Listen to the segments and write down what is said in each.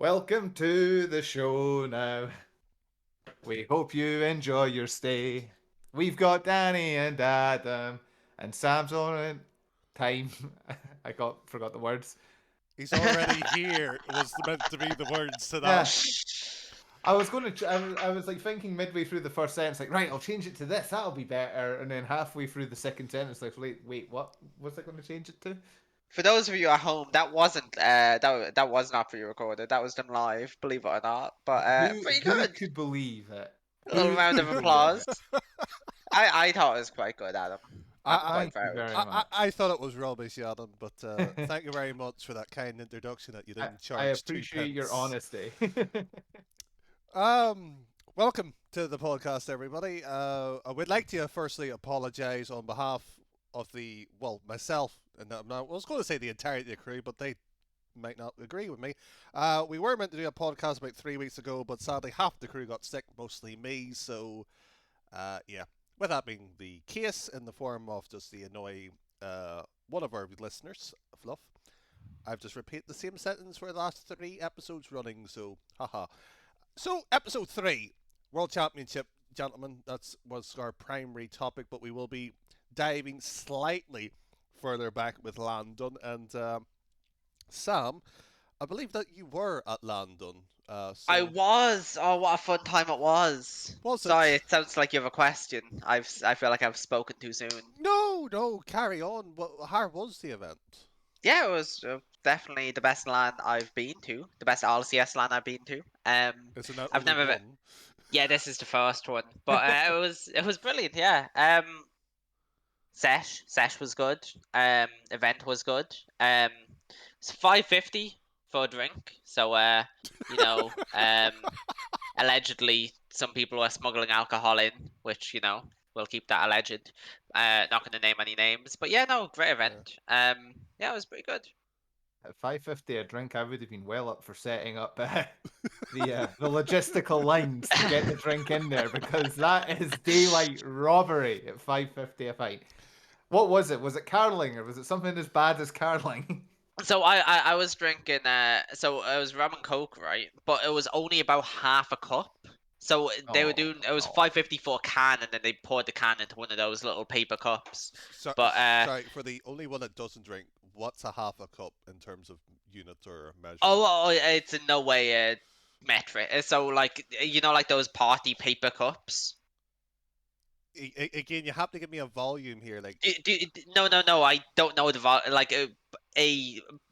Welcome to the show now. We hope you enjoy your stay. We've got Danny and Adam, and Sam's on time. Forgot the words. He's already here. It was meant to be the words to that. Yeah, I was going to. I was like thinking midway through the first sentence, like, right, I'll change it to this. That'll be better. And then halfway through the second sentence, like, wait, what was I going to change it to? For those of you at home, that wasn't that was not pre-recorded. That was done live, believe it or not. But pretty Who good. could believe it? A little Who round could of believe applause. it? I thought it was quite good, Adam. I'm quite Thank you proud. very I, much. I, I thought it was rubbish, Adam, but thank you very much for that kind introduction that you I, didn't I charge two appreciate your pence. honesty. Um, Welcome to the podcast, everybody. I would like to firstly apologise on behalf of myself, and I was going to say the entirety of the crew, but they might not agree with me. We were meant to do a podcast about 3 weeks ago, but sadly half the crew got sick, mostly me, so yeah. With that being the case, in the form of just the annoying one of our listeners, Fluff, I've just repeated the same sentence for the last 3 episodes running, so haha. So, episode 3, World Championship, gentlemen, that was our primary topic, but we will be diving slightly further back with Landon. And Sam, I believe that you were at Landon. I So, was. Oh, what a fun time it was. was Sorry, it? it sounds like you have a question. I feel like I've spoken too soon. No, carry on. How was the event? Yeah, it was definitely the best land I've been to. The best LCS land I've been to. Isn't that I've only never. one? Yeah, this is the first one, but it was brilliant. Yeah. Sesh was good. Event was good. It's 550 for a drink. So you know, allegedly some people were smuggling alcohol in, which we'll keep that alleged. Not going to name any names, but yeah, no, great Yeah. event. Yeah, it was pretty good. At 550 a drink, I would have been well up for setting up the logistical lines to get the drink in there because that is daylight robbery at 550 a pint. What was it? Was it carling or was it something as bad as carling? So I was drinking so it was rum and coke, right? But it was only about half a cup. So they were Oh doing it was no. 550 for a can, and then they poured the can into one of those little paper cups. So, But sorry, for the only one that doesn't drink, what's a half a cup in terms of unit or measurement? oh, it's in no way metric. So like like those party paper cups. Again, you have to give me a volume here. Like, No, I don't know like a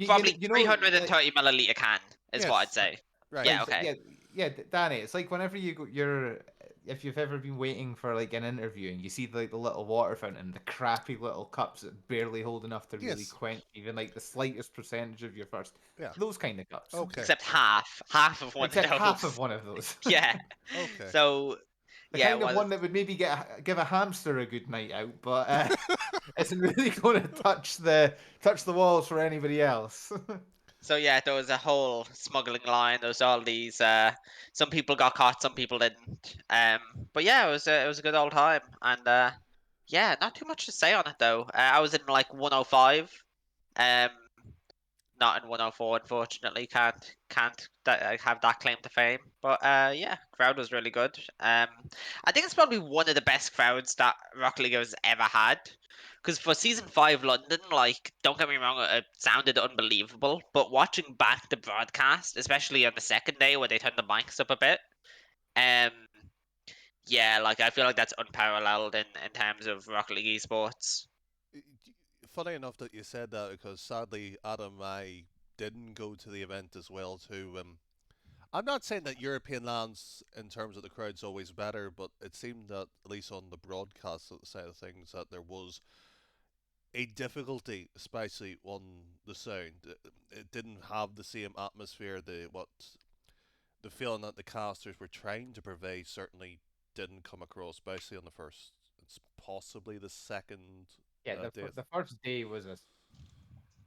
probably You know 330 milliliter can is what I'd yes, say. right. Yeah, like okay. Danny, it's like whenever you're if you've ever been waiting for like an interview and you see like the little water fountain, the crappy little cups that barely hold enough to really Yes, quench even like the slightest percentage of your first, yeah. those kind of cups. Okay, Except half of one Except of half of those. one of those. Yeah. okay. So The yeah, kind it of was. one that would maybe give a hamster a good night out, but isn't really going to touch the walls for anybody else. So yeah, there was a whole smuggling line. There was all these. Some people got caught, some people didn't. But yeah, it was a good old time, and yeah, not too much to say on it though. I was in like 105. Um, not in 104, unfortunately. Can't have that claim to fame. But yeah, crowd was really good. I think it's probably one of the best crowds that Rocket League has ever had. Because for season 5 London, like, don't get me wrong, it sounded unbelievable. But watching back the broadcast, especially on the second day where they turned the mics up a bit, um, yeah, like I feel like that's unparalleled in terms of Rocket League esports. Funny enough that you said that because sadly, Adam, I didn't go to the event as well too. I'm not saying that European lands, in terms of the crowd's always better, but it seemed that at least on the broadcast side of things, that there was a difficulty, especially on the sound. It didn't have the same atmosphere. The feeling that the casters were trying to purvey certainly didn't come across, especially on the first. It's possibly the second Yeah, day. the first day was a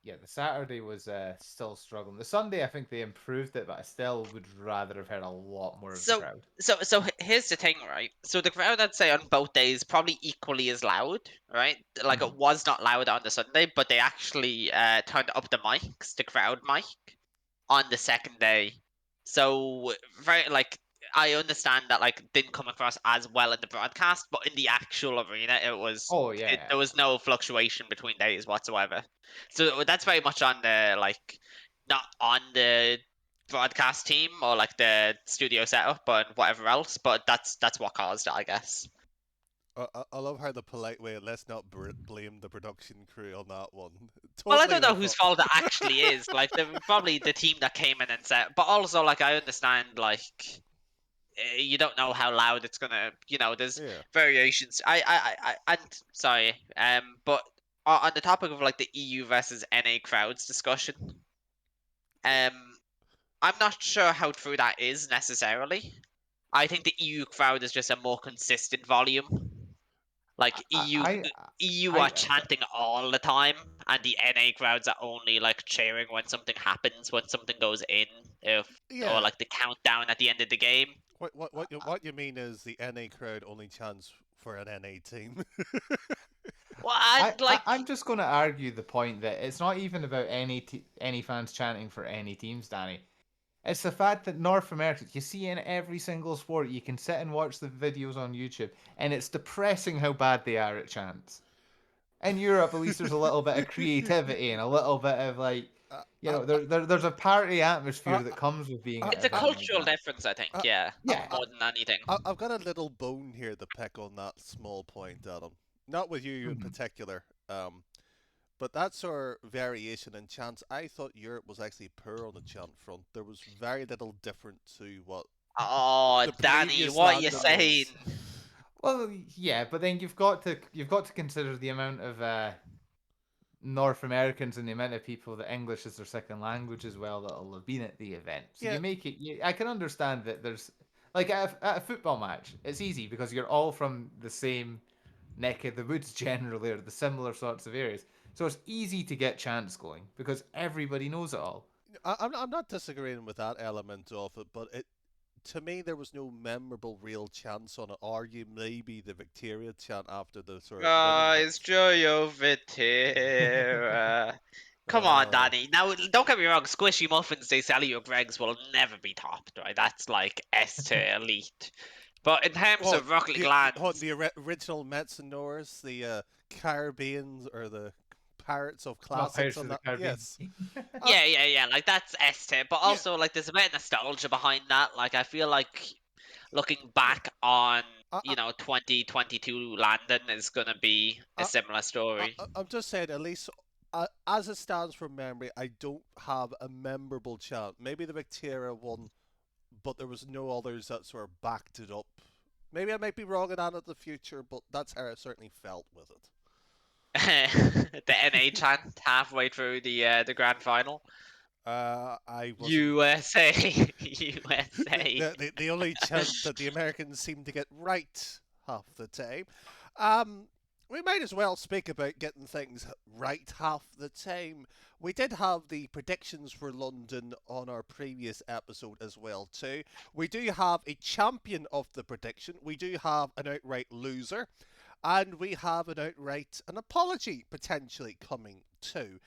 yeah, the Saturday was still struggling. The Sunday, I think they improved it, but I still would rather have had a lot more of the So, crowd. here's the thing, right? So the crowd, I'd say on both days probably equally as loud, right? Like it Mhm. was not loud on the Sunday, but they actually turned up the mics, the crowd mic, on the second day. So very like I understand that like didn't come across as well in the broadcast, but in the actual arena, Oh yeah. there was no fluctuation between days whatsoever. So that's very much on the like not on the broadcast team or like the studio setup and whatever else, but that's what caused it, I guess. I love how the polite way, let's not blame the production crew on that one. Well, I Totally don't know their whose fault. fault it actually is. Like, probably the team that came in and said, but also like I understand like you don't know how loud it's gonna. There's Yeah. variations. And sorry, but on the topic of like the EU versus NA crowds discussion, um, I'm not sure how true that is necessarily. I think the EU crowd is just a more consistent volume. Like EU I, are chanting all the time, and the NA crowds are only like cheering when something happens, when something goes in, or Yeah. like the countdown at the end of the game. What you mean is the NA crowd only chants for an NA team. Well, and like, I'm just going to argue the point that it's not even about any fans chanting for any teams, Danny. It's the fact that North America, you see in every single sport, you can sit and watch the videos on YouTube, and it's depressing how bad they are at chants. In Europe, at least there's a little bit of creativity and a little bit of like, uh, uh, there's a party uh, atmosphere that comes with being uh, at it's a an uh, event like cultural that. difference, I think. uh, Yeah, uh, Yeah, uh, more than anything. I've got a little bone here to pick on that small point, Adam. Not with you in mhm. particular, but that's our variation in chants. I thought Europe was actually poor on the chant front. There was very little different to what Oh, the Danny, previous what you landing saying? was. Well, yeah, but then you've got to consider the amount of North Americans and the amount of people that English is their second language as well that'll have been at the event. So Yeah, you make it. I can understand that there's like at a football match, it's easy because you're all from the same neck of the woods generally, or the similar sorts of areas. So it's easy to get chants going because everybody knows it all. I'm not disagreeing with that element of it, but to me there was no memorable real chance on it. Argue maybe the Victoria chant after the sort of winning Rise, hit. joy of it here. Come on, Uh, Danny. Now, don't get me wrong. Squishy muffins, they sell you Greg's will never be topped, right? That's like S to elite. But in terms what of Rocket League the lands, original Metsanors, the Caribbeans or the Pirates of Oh, Classics Pirates on of the that? Caribbean. Yes. Uh, yeah. Like that's S tier. But yeah. also, like, there's a bit of nostalgia behind that. Like, I feel like looking Yeah. back on, I, I, 2022 London is gonna be a I, similar story. I'm just saying, at least as it stands from memory, I don't have a memorable chant. Maybe the Victoria one, but there was no others that sort of backed it up. Maybe I might be wrong in that in the future, but that's how I certainly felt with it. The NA chant halfway through the grand final. I wasn't. USA, USA. The only chant that the Americans seem to get right half the time. Um, we might as well speak about getting things right half the time. We did have the predictions for London on our previous episode as well too. We do have a champion of the prediction. We do have an outright loser. And we have an apology potentially coming too.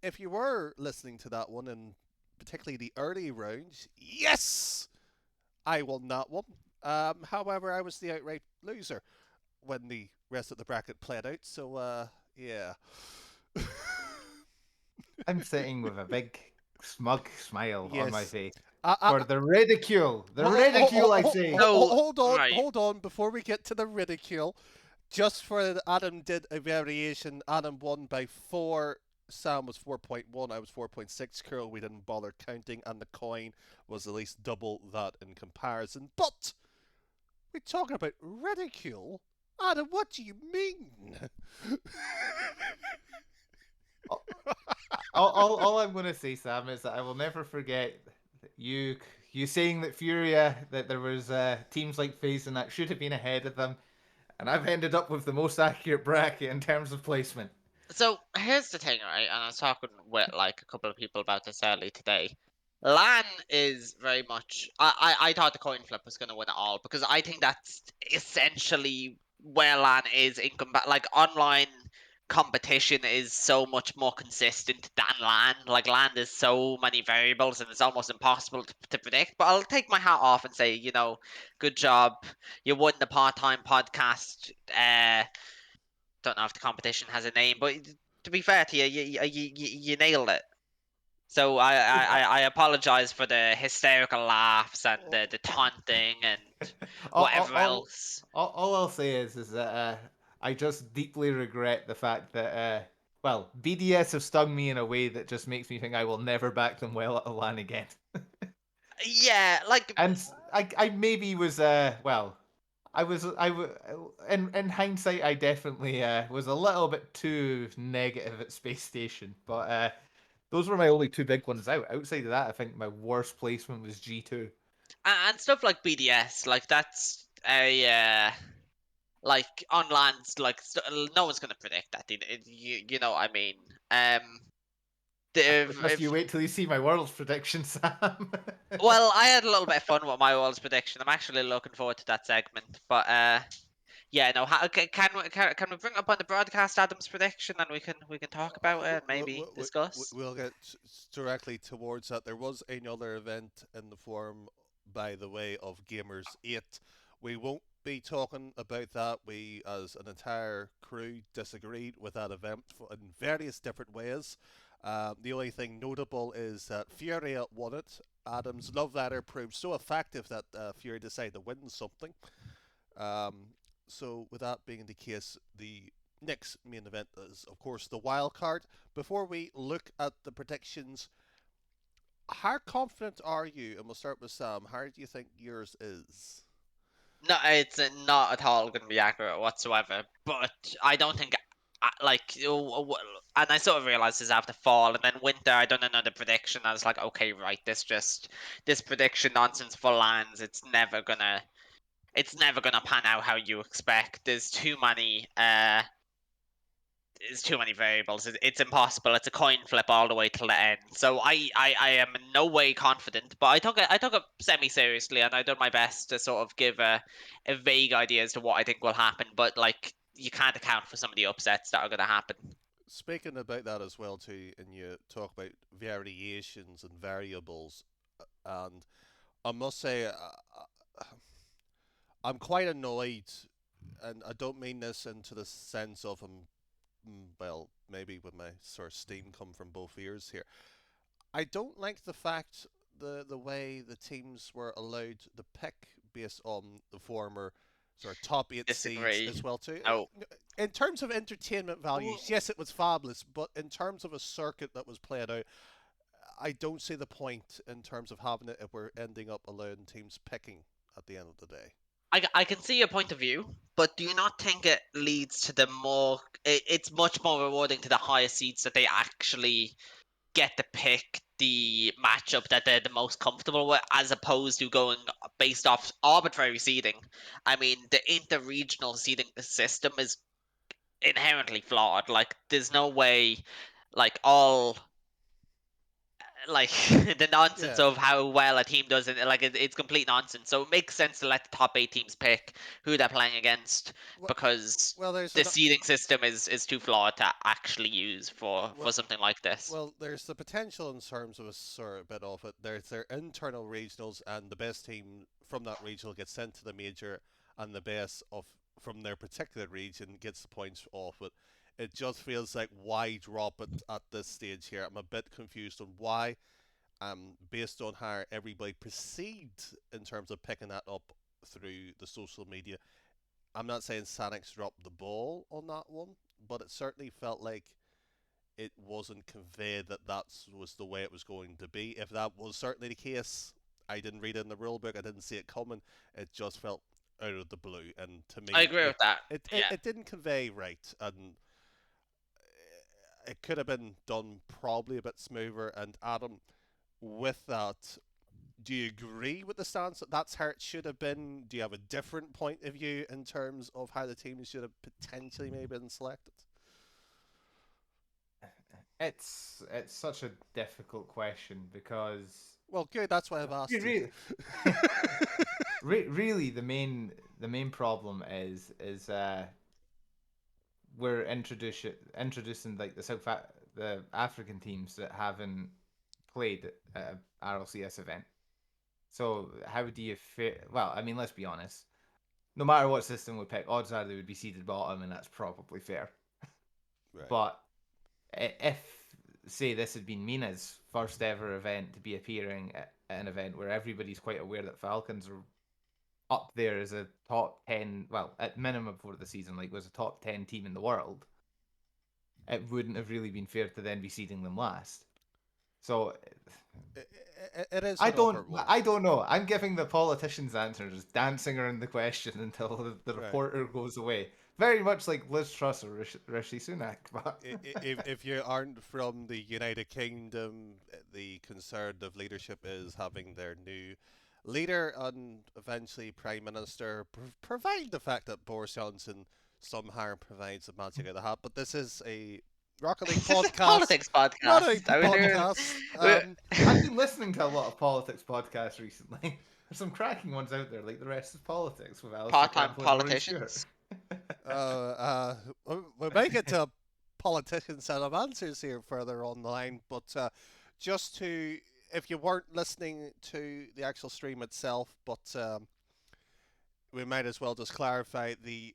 If you were listening to that one, and particularly the early rounds, yes, I won that one. However, I was the outright loser when the rest of the bracket played out. So, yeah. I'm sitting with a big smug smile on my Yes. face I, I, for the ridicule. The ridicule, I say. So, right. hold on. Before we get to the ridicule, just for Adam did a variation. Adam won by 4. Sam was 4.1. I was 4.6. Curl, we didn't bother counting, and the coin was at least double that in comparison. But we're talking about ridicule. Adam, what do you mean? All I'm going to say, Sam, is that I will never forget you you saying that Furia, that there was teams like FaZe and that should have been ahead of them, and I've ended up with the most accurate bracket in terms of placement. So here's the thing, right? And I was talking with like a couple of people about this early today. LAN is very much. I thought the coin flip was going to win it all because I think that's essentially where LAN is in combat. Like online competition is so much more consistent than land. Like land is so many variables and it's almost impossible to predict. But I'll take my hat off and say, good job. You won the part-time podcast. Don't know if the competition has a name, but to be fair to you, you nailed it. So I apologize for the hysterical laughs and the taunting and all, whatever all, else. all I'll say is that I just deeply regret the fact that well, BDS have stung me in a way that just makes me think I will never back them well at a LAN again. Yeah, like And I maybe was well, in hindsight I definitely was a little bit too negative at Space Station, but those were my only two big ones out. Outside of that, I think my worst placement was G2. and stuff like BDS, like that's a like on lands, like no one's gonna predict that. You know what I mean? Because you If wait till you see my world's prediction, Sam. well, I had a little bit of fun with my world's prediction. I'm actually looking forward to that segment, but yeah, no. Can we bring up on the broadcast Adam's prediction and we can talk about it and maybe discuss? We'll get directly towards that. There was another event in the forum, by the way, of Gamers 8. We won't be talking about that. We, as an entire crew, disagreed with that event in various different ways. The only thing notable is that Furia won it. Adam's love letter proved so effective that Fury decided to win something. Um, so, with that being the case, the next main event is, of course, the wild card. Before we look at the predictions, how confident are you? And we'll start with Sam. How do you think yours is? No, it's not at all going to be accurate whatsoever. But I don't think, like, and I sort of realized this after fall, and then winter. I done another prediction. I was like, okay, right, this prediction nonsense for lands. It's never gonna pan out how you expect. There's too many variables. It's impossible. It's a coin flip all the way till the end. So I am in no way confident, but I took it semi seriously, and I did my best to sort of give a vague idea as to what I think will happen. But like you can't account for some of the upsets that are going to happen. Speaking about that as well too, and you talk about variations and variables, and I must say, I'm quite annoyed, and I don't mean this into the sense of well, maybe with my sort of steam come from both ears here. I don't like the fact the way the teams were allowed to pick based on the former sort of top eight seeds Disagree. as well too. Oh, In terms of entertainment values, yes, it was fabulous, but in terms of a circuit that was played out, I don't see the point in terms of having it if we're ending up allowing teams picking at the end of the day. I can see your point of view, but do you not think it leads to the more? It's much more rewarding to the higher seeds that they actually get to pick the matchup that they're the most comfortable with, as opposed to going based off arbitrary seeding. I mean, the inter-regional seeding system is inherently flawed. Like, there's no way, like all like the nonsense Yeah. of how well a team does it, like it's complete nonsense. So it makes sense to let the top eight teams pick who they're playing against Well, because well, there's the an seeding system is too flawed to actually use for well, something like this. Well, there's the potential in terms of a sort of bit of it. There's their internal regionals, and the best team from that regional gets sent to the major, and the best of from their particular region gets the points off it. It just feels like why drop it at this stage here. I'm a bit confused on why. Based on how everybody proceeded in terms of picking that up through the social media. I'm not saying Sanix dropped the ball on that one, but it certainly felt like it wasn't conveyed that that was the way it was going to be. If that was certainly the case, I didn't read it in the rule book. I didn't see it coming. It just felt out of the blue, and to I me, agree with that. Yeah. it didn't convey right, and it could have been done probably a bit smoother. And Adam, with that, do you agree with the stance that that's how it should have been? Do you have a different point of view in terms of how the teams should have potentially maybe been selected? It's such a difficult question because Well, good. That's why I've asked you. really, really the main problem is we're introducing like the African teams that haven't played at a RLCS event. So how do you fit? Well, I mean, let's be honest. No matter what system we pick, odds are they would be seeded bottom, and that's probably fair. Right. But if, say, this had been Mina's first ever event to be appearing at an event where everybody's quite aware that Falcons are up there as a top 10, well, at minimum before the season, like was a top 10 team in the world, it wouldn't have really been fair to then be seeding them last. So It is I an don't awkward one. I don't know. I'm giving the politician's answer, just dancing around the question until the Right. reporter goes away. Very much like Liz Truss or Rishi Sunak. But If you aren't from the United Kingdom, the Conservative leadership is having their new leader and eventually Prime Minister, providing the fact that Boris Johnson somehow provides the magic of the hat. But this is a Rocket League It's a podcast, politics not a podcast. I mean, podcast. I've been listening to a lot of politics podcasts recently. There's some cracking ones out there, like The Rest is Politics with Alistair part-time Campbell and Rory Stewart. politicians. We may get to politicians set of answers here further on the line, but just to, if you weren't listening to the actual stream itself, but we might as well just clarify the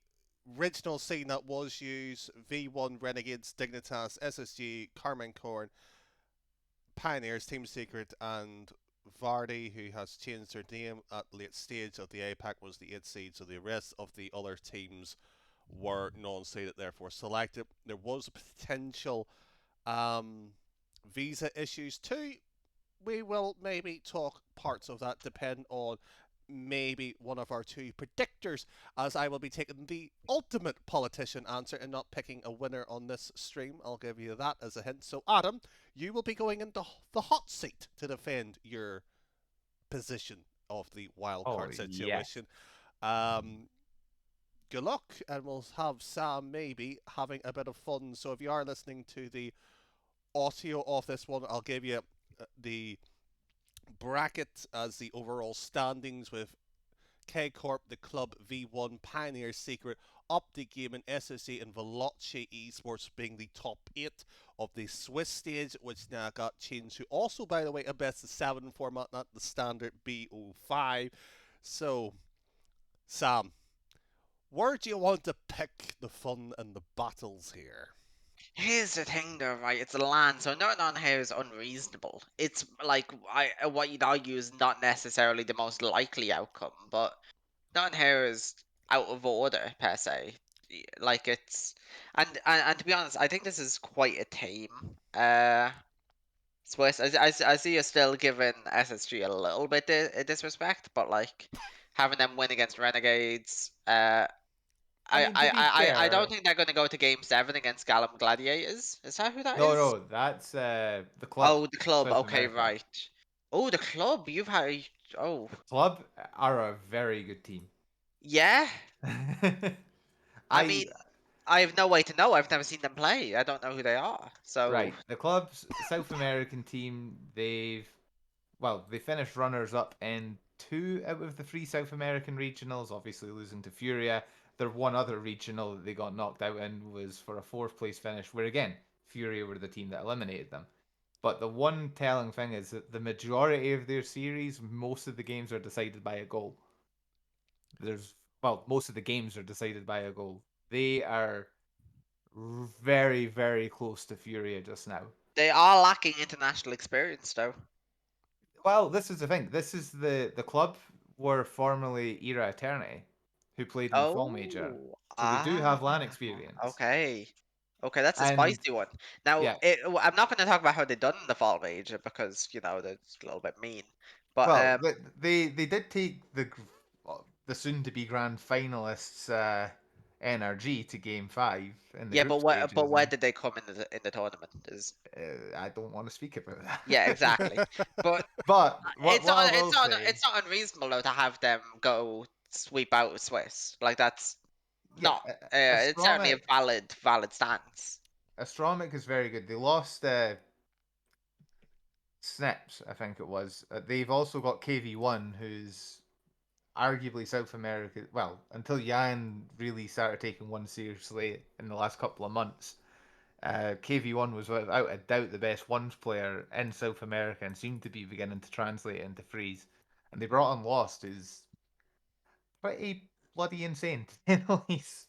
original scene that was used: V1, Renegades, Dignitas, SSG, Carmen Corn, Pioneers, Team Secret, and Vardy, who has changed their name at late stage of the APAC, was the 8th seed, so the rest of the other teams were non-seeded, therefore selected. There was a potential visa issues too. We will maybe talk parts of that, depend on maybe one of our two predictors, as I will be taking the ultimate politician answer and not picking a winner on this stream. I'll give you that as a hint. So, Adam, you will be going into the hot seat to defend your position of the wildcard situation. Good luck, and we'll have Sam maybe having a bit of fun. So, if you are listening to the audio of this one, I'll give you the bracket as the overall standings, with K Corp, the club, V1, Pioneer Secret, Optic Gaming, SSC, and Veloce Esports being the top 8 of the Swiss stage, which now got changed to also, by the way, a best of 7 format, not the standard BO5. So, Sam, where do you want to pick the fun and the battles here? Here's the thing, though, right? It's a land, so nothing on here is unreasonable. It's like what you'd argue is not necessarily the most likely outcome, but nothing here is out of order per se. Like it's, and to be honest, I think this is quite a tame Swiss. I see you still giving SSG a little bit of disrespect, but like having them win against Renegades, I mean, to be I don't fair, think they're going to go to Game 7 against Gallum Gladiators. Is that who that no, is? no, that's the club, Oh, the club. South Okay, America. right. Oh, the club. You've had. Oh, Club are a very good team. yeah. I I mean, I have no way to know. I've never seen them play. I don't know who they are. So, Right, the club's South American team. They finished runners up in 2 out of the 3 South American regionals, obviously losing to Furia. Their one other regional that they got knocked out in was for a 4th place finish, where again, Furia were the team that eliminated them. But the one telling thing is that the majority of their series, most of the games are decided by a goal. Most of the games are decided by a goal. They are very, very close to Furia just now. they are lacking international experience, though. Well, this is the thing. This is the club were formerly Era Eternity, who played in the Fall Major. Oh, So they do have LAN experience. okay. Okay, that's a And spicy one. Now, yeah, I'm not going to talk about how they done in the fall major because that's a little bit mean. But well, they did take the soon to be grand finalists NRG to Game 5 in the yeah, group but stages, where and did they come in the tournament? Is I don't want to speak about that. yeah, exactly. But But what I will it's not say, it's not unreasonable though to have them go sweep out Swiss. Like that's yeah, not. It's certainly a valid stance. Astronomic is very good. They lost Snips, I think it was. They've also got KV1, who's arguably South America. Well, until Jan really started taking one seriously in the last couple of months, KV1 was without a doubt the best ones player in South America and seemed to be beginning to translate into Freeze. And they brought on Lost, who's pretty bloody insane, to say the least.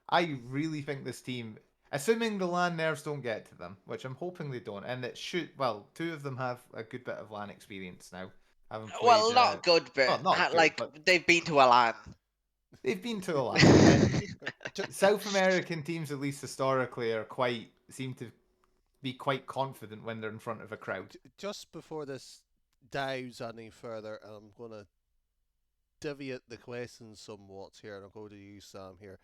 I really think this team, assuming the LAN nerves don't get to them, which I'm hoping they don't, and it should, well, two of them have a good bit of LAN experience now. Haven't played, Well, not good, but well, not good, like but they've been to a LAN. they've been to a LAN. And South American teams, at least historically, seem to be quite confident when they're in front of a crowd. Just before this dives any further, I'm going to deviate the question somewhat here, and I'll go to you, Sam, here.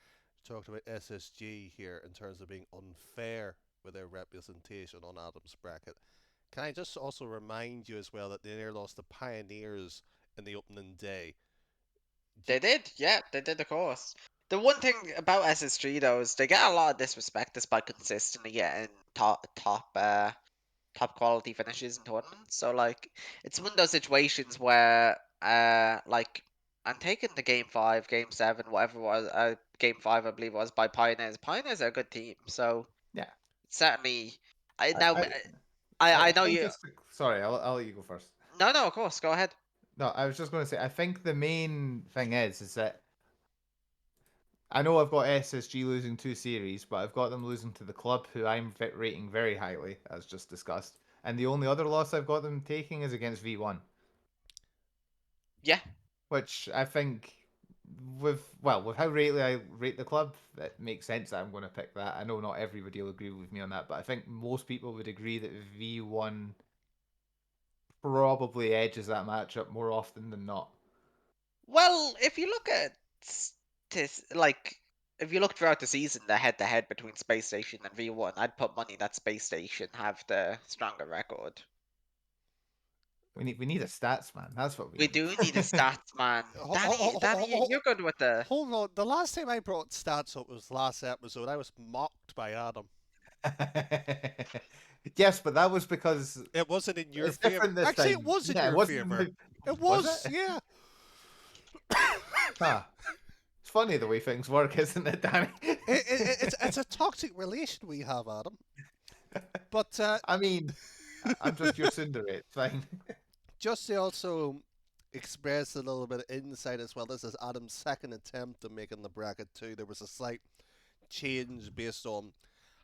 You talked about SSG here in terms of being unfair with their representation on Adam's bracket. Can I just also remind you as well that they nearly lost the Pioneers in the opening day? They did, yeah, they did, of course. The one thing about SS3 though is they get a lot of disrespect despite consistently getting top quality finishes in tournaments. So like, it's one of those situations where like I'm taking the game 5, game 7, whatever it was, game 5 I believe it was by Pioneers. Pioneers are a good team, so Yeah. certainly. I, Now I, I I know think you. just sorry, I'll let you go first. No, no, of course, go ahead. No, I was just going to say, I think the main thing is that I know I've got SSG losing 2 series, but I've got them losing to the club, who I'm rating very highly, as just discussed. And the only other loss I've got them taking is against V1. Yeah. Which I think, with how greatly I rate the club, it makes sense that I'm going to pick that. I know not everybody will agree with me on that, but I think most people would agree that V1 probably edges that matchup more often than not. Well, if you look at this, like, if you look throughout the season, the head-to-head between Space Station and V1, I'd put money that Space Station have the stronger record. We need a stats man. That's what we We need. do need a stats man. Danny, you're good with the. Hold on. The last time I brought stats up was last episode. I was mocked by Adam. Yes, but that was because it wasn't in your it's favor. different this Actually, time. it was in Yeah, it your wasn't favor. It was was, it? yeah. Huh. It's funny the way things work, isn't it, Danny? It's a toxic relation we have, Adam. But I mean, I'm just your tsundere. It's fine. just to also express a little bit of insight as well, this is Adam's second attempt at making the bracket too. There was a slight change based on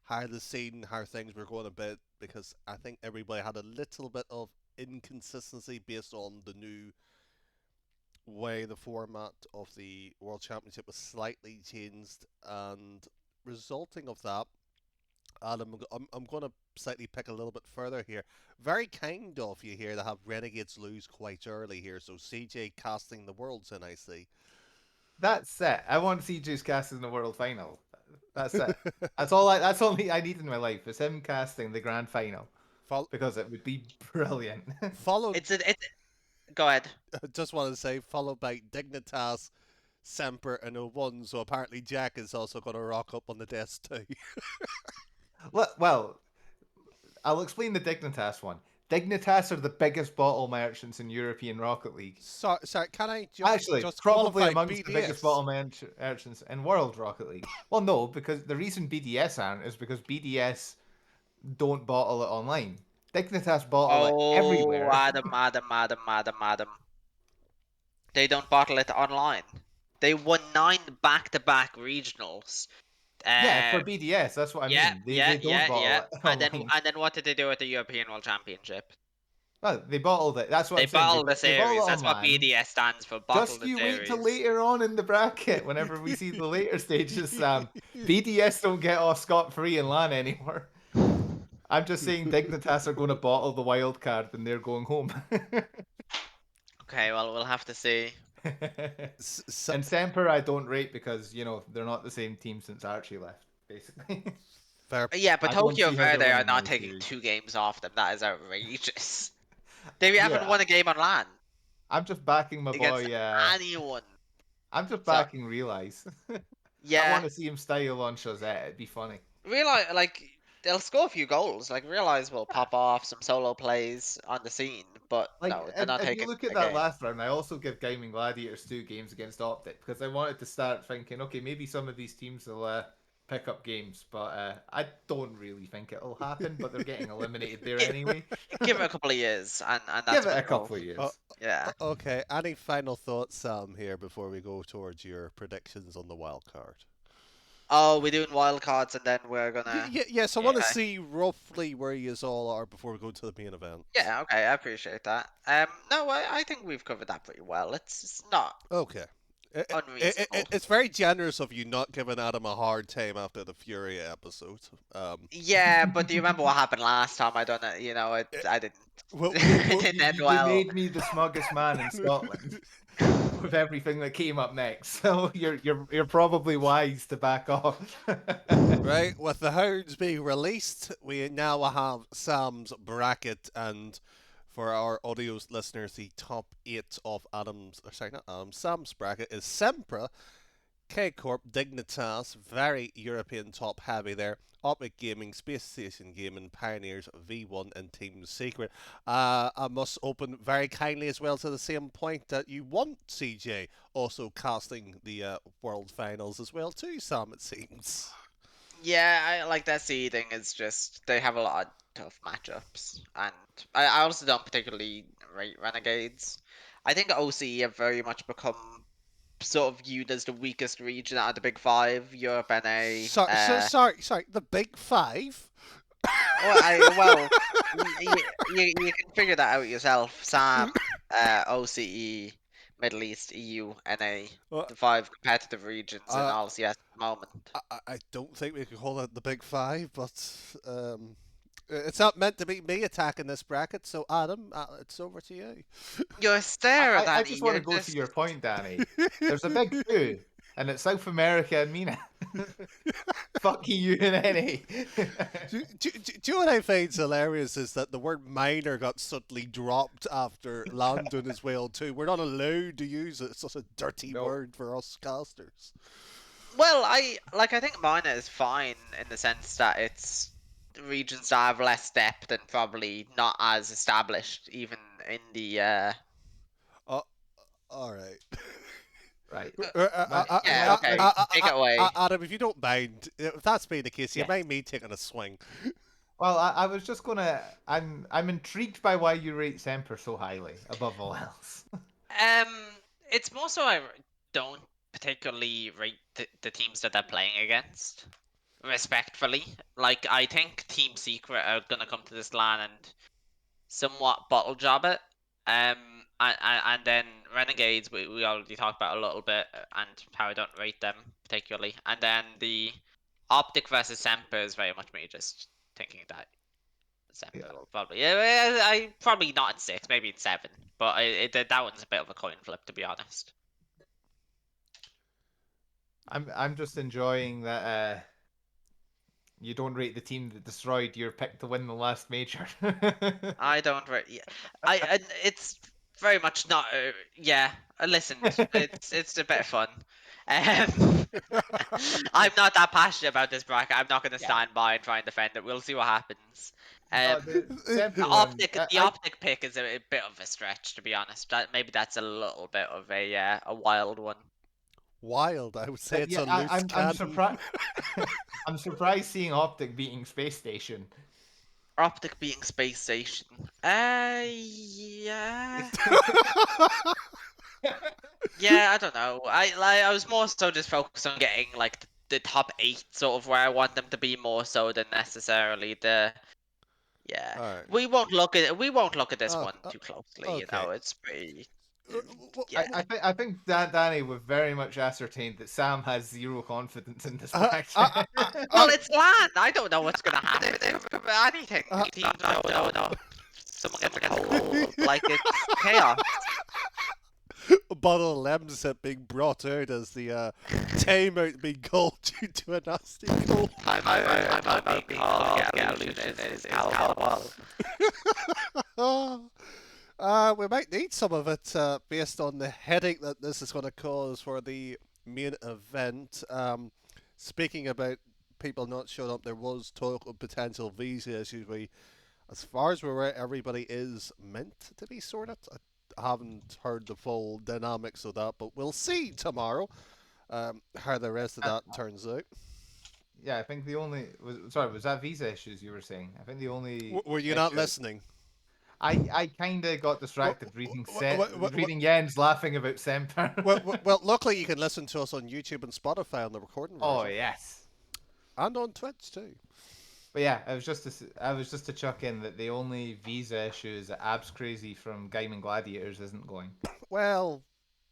how the scene, how things were going a bit, because I think everybody had a little bit of inconsistency based on the new way the format of the World Championship was slightly changed, and resulting of that, Adam, I'm going to slightly pick a little bit further here. Very kind of you here to have Renegades lose quite early here. So CJ casting the Worlds in, I see. That's it. I want CJ's cast in the World Final. That's it. That's all. That's all I need in my life is him casting the Grand Final, because it would be brilliant. Followed. It's. Go ahead. I just want to say, followed by Dignitas, Semper, and O1. So apparently Jack is also going to rock up on the desk too. Well, I'll explain the Dignitas one. Dignitas are the biggest bottle merchants in European Rocket League. Sorry, can I just probably qualify amongst BDS? the biggest bottle merchants in World Rocket League. Well, no, because the reason BDS aren't is because BDS don't bottle it online. Dignitas bottle it everywhere. Adam. They don't bottle it online. They won 9 back-to-back regionals. Yeah, for BDS, that's what I mean. They don't bottle it online. And then what did they do at the European World Championship? Well, they bottled it. That's what They I'm saying. bottled the They bottle series. it That's what online. BDS stands for. Bottle Just the you series. wait till later on in the bracket, whenever we see the later stages, Sam. BDS don't get off scot-free in LAN anymore. I'm just saying Dignitas are going to bottle the wild card and they're going home. Okay, well, we'll have to see. And Semper I don't rate because, they're not the same team since Archie left, basically. Fair. Yeah, but I don't Tokyo see how they're Verde are winning not any taking series. 2 games off them. That is outrageous. They haven't won a game on LAN I'm just backing my against boy. anyone. I'm just backing Realize. I Yeah, want to see him style on Chazette. It'd be funny. realize like they'll score a few goals. Like Realize will pop off some solo plays on the scene, but Like, no, they're not if you taking look at a that game. last round, I also give Gaming Gladiators 2 games against Optic because I wanted to start thinking, okay, maybe some of these teams will pick up games, but I don't really think it'll happen. But they're getting eliminated there Gi- anyway. Give it a couple of years, and Give that's it when a they'll. couple of Uh, years. Yeah. okay. Any final thoughts, Sam, here before we go towards your predictions on the wild card? Oh, we're doing wild cards, and then we're gonna. Yes, I Yeah. want to see roughly where you all are before we go to the main event. Yeah. Okay. I appreciate that. No, I think we've covered that pretty well. It's not Okay. unreasonable. It's very generous of you not giving Adam a hard time after the Fury episode. Yeah, but do you remember what happened last time? I don't know. I didn't. Well, It didn't end You well. made me the smuggest man in Scotland with everything that came up next. So you're probably wise to back off. right, with the hounds being released, we now have Sam's bracket, and for our audio listeners, the top 8 of Sam's bracket is Sempra, K Corp, Dignitas, very European top heavy there. Optic Gaming, Space Station Gaming, Pioneers, V1, and Team Secret. I must open very kindly as well to the same point that you want CJ also casting the World Finals as well too, Sam, it seems. Yeah, I like that seeding is just they have a lot of tough matchups, and I also don't particularly rate Renegades. I think OCE have very much become sort of viewed as the weakest region out of the big five, Europe, NA. Sorry, the big five? Well, you can figure that out yourself. SAM, OCE, Middle East, EU, NA, Well, the five competitive regions in uh, LCS at the moment. I don't think we could call it the big five, but it's not meant to be me attacking this bracket. So Adam, it's over to you. You're a stare, I Danny. just want You're to go to just your point, Danny. There's a big two, and it's South America and MENA. Fuck you and any. Do you know what I find hilarious is that the word minor got suddenly dropped after London as well too. We're not allowed to use it. It's such a dirty No. word for us casters. well, I think mine is fine in the sense that it's regions that have less depth and probably not as established, even in the Oh, all right. Right. yeah, okay, take it away. Adam, if you don't mind, if that's been the case, you Yes. mind me taking a swing. Well, I was just gonna. I'm intrigued by why you rate Semper so highly above all else. It's more so I don't particularly rate the teams that they're playing against. Respectfully, like I think Team Secret are gonna come to this LAN and somewhat bottle job it. And then Renegades we already talked about a little bit and how I don't rate them particularly. And then the Optic versus Semper is very much me just thinking that Semper Yeah. will probably I probably not in 6, maybe in 7, but that one's a bit of a coin flip to be honest. I'm just enjoying that. You don't rate the team that destroyed your pick to win the last major. I don't rate. Yeah, it's very much not. Yeah, I listened. It's a bit of fun. Um, I'm not that passionate about this bracket. I'm not going to Yeah. stand by and try and defend it. We'll see what happens. The Semper The one, optic pick is a bit of a stretch, to be honest. Maybe that's a little bit of a wild one. Wild, I would say it's a loose I'm cannon. surprised. I'm surprised seeing Optic beating Space Station. Optic beating Space Station. Yeah. Yeah, I don't know. I was more so just focused on getting like the top 8 sort of where I want them to be more so than necessarily the. Yeah, Alright. we won't look at this one too closely. You okay. know, it's pretty. Well, Yeah. I think Danny would very much ascertained that Sam has zero confidence in this Uh, bracket. Well, it's land. I don't know what's gonna happen. Anything. Teams, I don't know. Someone gets a cold. Like it's chaos. a bottle of Lemsip being brought out as the timeout being called due to a nasty cold. I'm being called. Get is Caldwell. We might need some of it based on the headache that this is going to cause for the main event. Speaking about people not showing up, there was talk of potential visa issues. As far as we're aware, everybody is meant to be sorted. I haven't heard the full dynamics of that, but we'll see tomorrow how the rest of that turns out. Yeah, I think the only was that visa issues you were saying? I think the only Were you not issue listening? I kind of got distracted reading Jens laughing about Semper. Well, luckily you can listen to us on YouTube and Spotify on the recording Oh version, yes. and on Twitch too. But yeah, I was just to chuck in that the only visa issue is that Abs Crazy from Gaiman Gladiators isn't going. Well,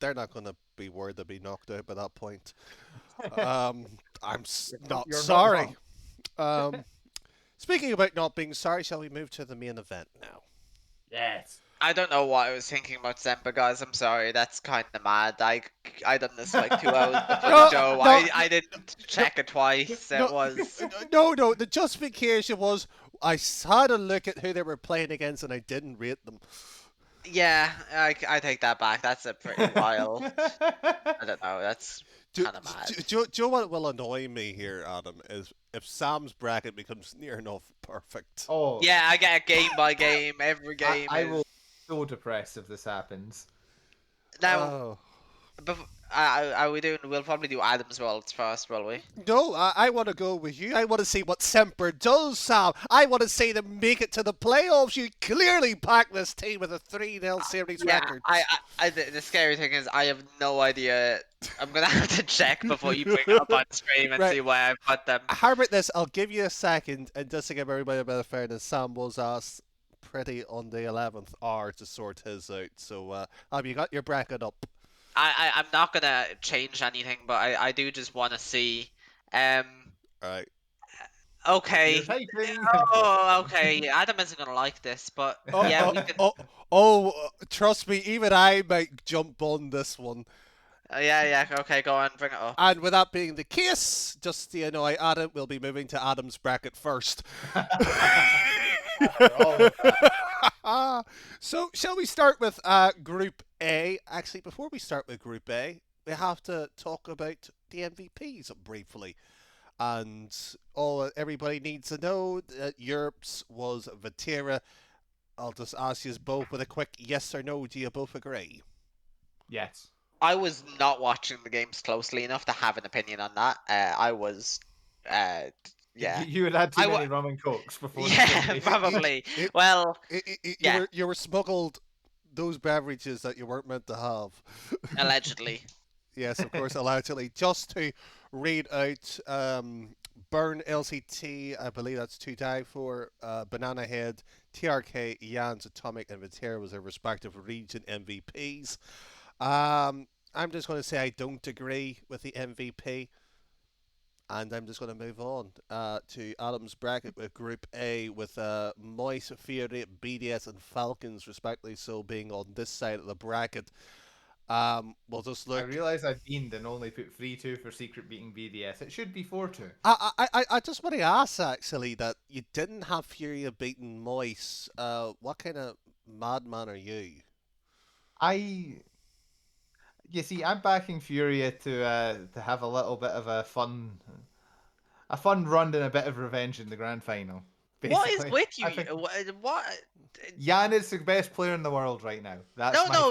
they're not going to be worried to be knocked out by that point. I'm not You're sorry. Not Speaking about not being sorry, shall we move to the main event now? yes. I don't know what I was thinking about Zempa, guys. I'm sorry. That's kind of mad. I done this like 2 hours before the show. I didn't check it twice. It was. No. The justification was I had a look at who they were playing against and I didn't rate them. Yeah, I take that back. That's a pretty wild. I don't know. That's kind of mad. Do you know what will annoy me here, Adam, is if Sam's bracket becomes near enough perfect. Oh Yeah, I get a game by game. Every game. I will be so depressed if this happens. Now, are we doing? We'll probably do Adam's Worlds first, will we? No, I want to go with you. I want to see what Semper does, Sam. I want to see them make it to the playoffs. You clearly packed this team with a 3-0 series record. The scary thing is I have no idea. I'm gonna have to check before you bring it up on stream and see where I put them. How about this? I'll give you a second, and just to give everybody a bit of fairness, Sam was asked pretty on the 11th hour to sort his out. So, have you got your bracket up? I'm not gonna change anything, but I do just want to see. Right. Okay. Oh, okay. Adam isn't gonna like this, but yeah, we can. Trust me, even I might jump on this one. Yeah. Okay, go on, bring it up. And with that being the case, just to annoy Adam, we'll be moving to Adam's bracket first. So, shall we start with Group A? Actually, before we start with Group A, we have to talk about the MVPs briefly. And all everybody needs to know that Europe's was Vatira. I'll just ask you both with a quick yes or no. Do you both agree? Yes. I was not watching the games closely enough to have an opinion on that. I was, yeah. You had too many rum and cokes before. Yeah, probably. You were smuggled those beverages that you weren't meant to have. Allegedly. Yes, of course, allegedly. Just to read out Burn LCT, I believe that's 2 die for Banana Head, TRK, Jans, Atomic, and Vatera was their respective region MVPs. I'm just going to say I don't agree with the MVP. And I'm just going to move on to Adam's bracket with Group A with Moise, Fury, BDS, and Falcons, respectively, so being on this side of the bracket. We'll just look. I realise I've beamed and only put 3-2 for secret beating BDS. It should be 4-2. I just want to ask, actually, that you didn't have Fury beating Moise. What kind of madman are you? You see, I'm backing Furia to have a little bit of a fun run and a bit of revenge in the grand final. Basically. What is with you? What? Jan is the best player in the world right now.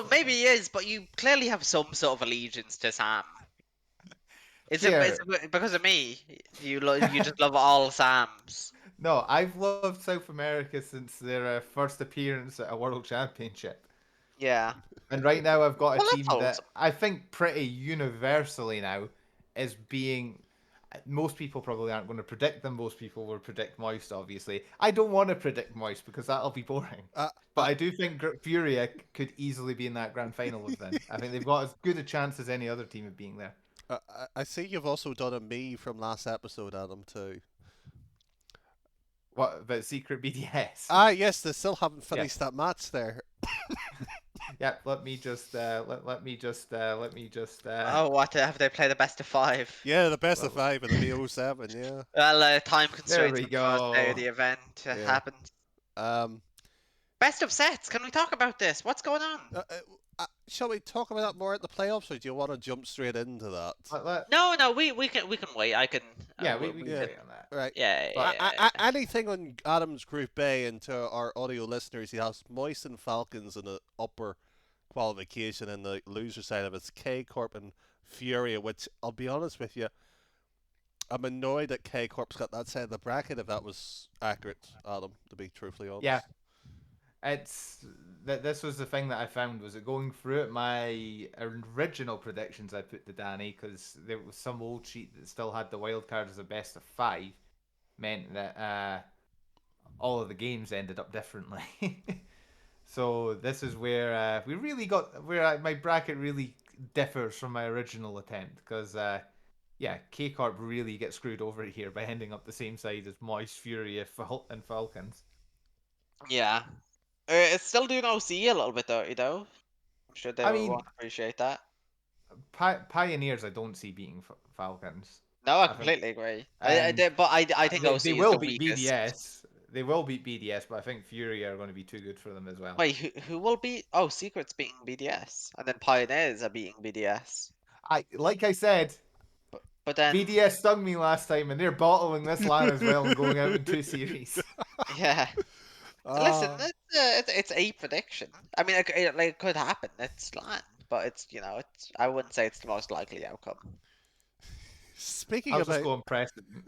Maybe he is, but you clearly have some sort of allegiance to Sam. Is it because of me? You just love all Sams. No, I've loved South America since their first appearance at a World Championship. Yeah. And right now I've got a team that I think pretty universally now is being... Most people probably aren't going to predict them. Most people will predict Moist, obviously. I don't want to predict Moist because that'll be boring. But I do think Furia could easily be in that grand final with them. I think they've got as good a chance as any other team of being there. I see you've also done a me from last episode, Adam, too. What about Secret BDS? Yes, they still haven't finished that match there. Yeah, let me just. Oh, what have they played the best of 5? Yeah, the best of 5 in the BO7. Yeah. Well, time constraints. There we go. The event happened. Best of sets. Can we talk about this? What's going on? Shall we talk about that more at the playoffs, or do you want to jump straight into that? No, we can wait. I can. Yeah, we can Yeah. wait on that. Right. Yeah, But- Anything on Adam's Group A, and to our audio listeners, he has Moisten Falcons in the upper qualification, and the loser side of it's K Corp and Furia, which I'll be honest with you, I'm annoyed that K Corp's got that side of the bracket, if that was accurate, Adam, to be truthfully honest. Yeah. It's that this was the thing that I found was it going through it. My original predictions I put to Danny because there was some old sheet that still had the wild card as a best of 5, meant that all of the games ended up differently. So this is where we really got my bracket really differs from my original attempt because yeah, K Corp really gets screwed over here by ending up the same side as Moist, Fury, and Falcons. yeah. It's still doing OC a little bit though, you know. I'm sure they I will mean, won't appreciate that. Pioneers, I don't see beating Falcons. No, I I think completely agree. and But I think OC they is will the beat weakest. BDS. They will beat BDS, but I think Fury are going to be too good for them as well. Wait, who will beat? Oh, Secret's beating BDS, and then Pioneers are beating BDS. Like I said, But then BDS stung me last time, and they're bottling this LAN as well and going out in 2 series. yeah. Listen, Uh, it's a prediction. I mean, it could happen. It's land, but it's it's. I wouldn't say it's the most likely outcome. speaking I'll just about go on precedent.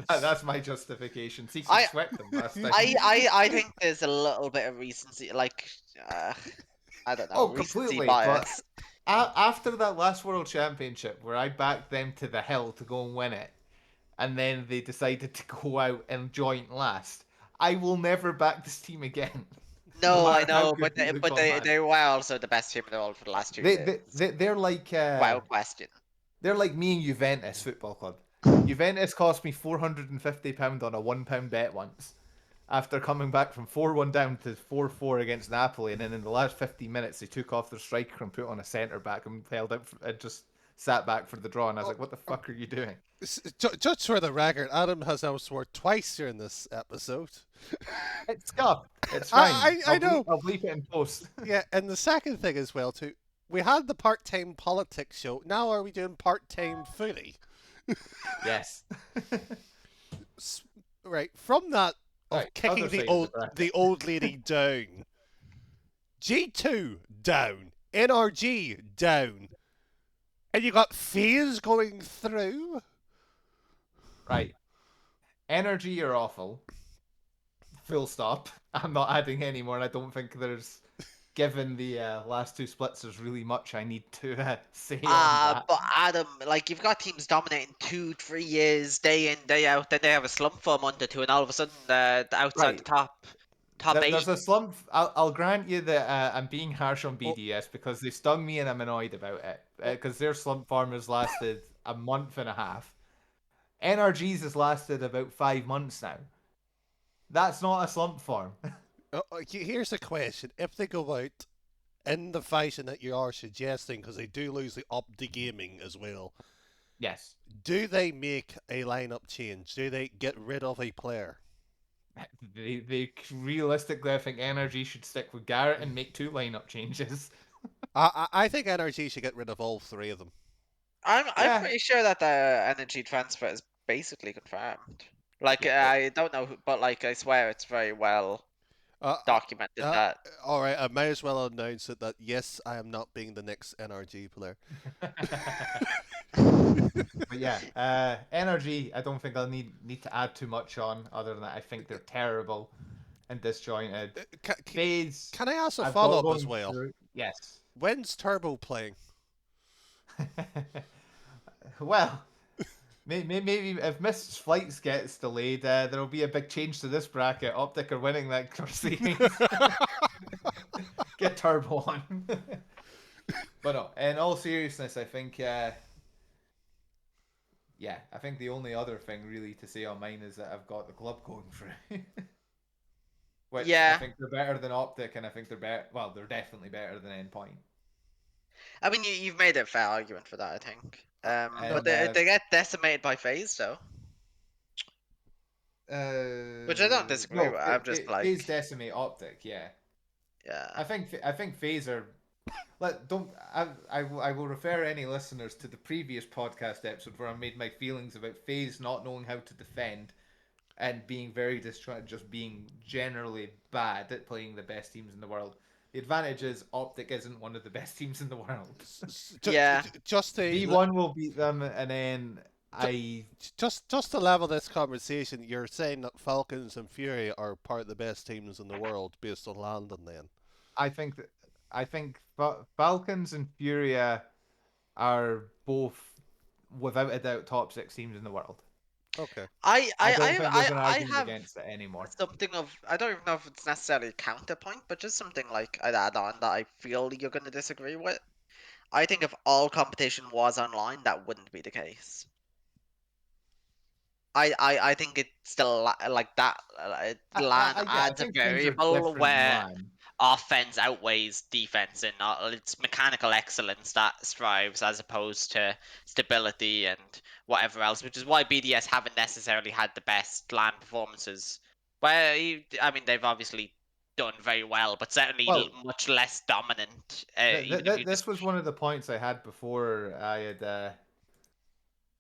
That's my justification. Secret I- swept them last time. I think there's a little bit of recency, like I don't know, Oh, recency completely. bias. But after that last World Championship, where I backed them to the hill to go and win it, and then they decided to go out and joint last, I will never back this team again. No, I matter how know, good but they look on they LAN. they were also the best team in the world for the last 2 years. They're like Without question. they're like me and Juventus Football Club. Juventus cost me £450 on a £1 bet once. After coming back from 4-1 down to 4-4 against Napoli, and then in the last 15 minutes they took off their striker and put on a centre back and held out and just sat back for the draw. And I was like, "What the fuck are you doing?" just for the record, Adam has now sworn twice during this episode. It's scuff. It's fine. I know. I'll bleep it in post. Yeah, and the second thing as well too, we had the part-time politics show. Now are we doing part-time footy? Yes. Right, from that of Right, kicking other side the of old the bracket. the old lady down. G2 down, NRG down, and you got FaZe going through. Right. Energy are awful. Full stop. I'm not adding any more, and I don't think there's, given the last 2 splits, there's really much I need to say on that. But Adam, like you've got teams dominating 2-3 years, day in, day out, then they have a slump for a month or two, and all of a sudden outside Right. the top 8. There's a slump. I'll grant you that I'm being harsh on BDS because they stung me and I'm annoyed about it because their slump farm has lasted a month and a half. NRG's has lasted about 5 months now. That's not a slump farm. Here's the question: if they go out in the fashion that you are suggesting, because they do lose the Opti Gaming as well, Yes. do they make a lineup change? Do they get rid of a player? They realistically, I think NRG should stick with Garrett and make 2 lineup changes. I think NRG should get rid of all 3 of them. I'm Yeah. pretty sure that the energy transfer is basically confirmed. Like Yeah, I don't know, but like I swear it's very well documented that. All right, I may as well announce it that yes, I am not being the next NRG player. But yeah, NRG, I don't think I'll need to add too much on, other than that I think they're terrible and disjointed. FaZe, Can I ask a I've got follow-up going as well? through- Yes. When's Turbo playing? Well, maybe if Missed Flights gets delayed, there'll be a big change to this bracket. Optic are winning that series. Get Turbo on. But no, in all seriousness, I think, yeah, I think the only other thing really to say on mine is that I've got the club going through. Which Yeah. I think they're better than Optic, and I think they're better. Well, they're definitely better than Endpoint. I mean, you've made a fair argument for that, I think. But And, they get decimated by FaZe, though. Which I don't disagree No, with. I'm just phase like, decimate optic. Yeah, yeah. I think phase are. Don't I will refer any listeners to the previous podcast episode where I made my feelings about phase not knowing how to defend and being very distracted, just being generally bad at playing the best teams in the world. The advantage is Optic isn't one of the best teams in the world. Yeah. Just to V1 will beat them, and then Ju- I just to level this conversation, you're saying that Falcons and Fury are part of the best teams in the world based on London, then? I think that I think Falcons and Furia are both without a doubt top six teams in the world. Okay. I I I don't I think there's I, an I argument have against it anymore. something of, I don't even know if it's necessarily a counterpoint, but just something like I'd add on that I feel you're going to disagree with. I think if all competition was online, that wouldn't be the case. I think it's still like that. LAN I adds a think things are variable different in where LAN. offense outweighs defense, and it's mechanical excellence that strives as opposed to stability and whatever else. Which is why BDS haven't necessarily had the best LAN performances. Where I mean, they've obviously done very well, but certainly Well, much less dominant. Even if you this just was one of the points I had before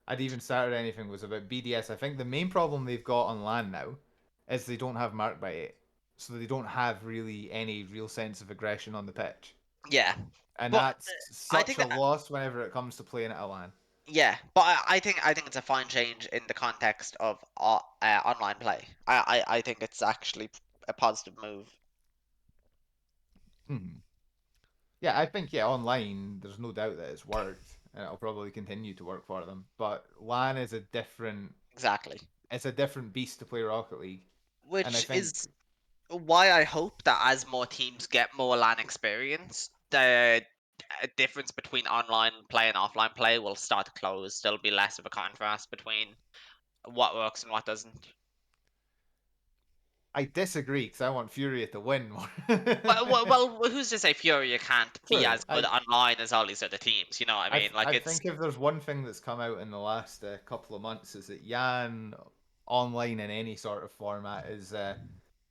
I'd even started anything was about BDS. I think the main problem they've got on LAN now is they don't have mark by it, so they don't have really any real sense of aggression on the pitch, yeah, and but that's I such think a loss whenever it comes to playing at a LAN. yeah, but I think it's a fine change in the context of online play. I think it's actually a positive move. Hmm. Yeah, I think online. There's no doubt that it's worked, and it'll probably continue to work for them. But LAN is a different. Exactly. It's a different beast to play Rocket League, and I Which think is why I hope that as more teams get more LAN experience, the difference between online play and offline play will start to close. There'll be less of a contrast between what works and what doesn't. I disagree because I want Furia to win more. Well, who's to say Furia can't be True. as good online as all these other teams? You know what I mean? Like I it's think if there's one thing that's come out in the last couple of months is that Yan online in any sort of format is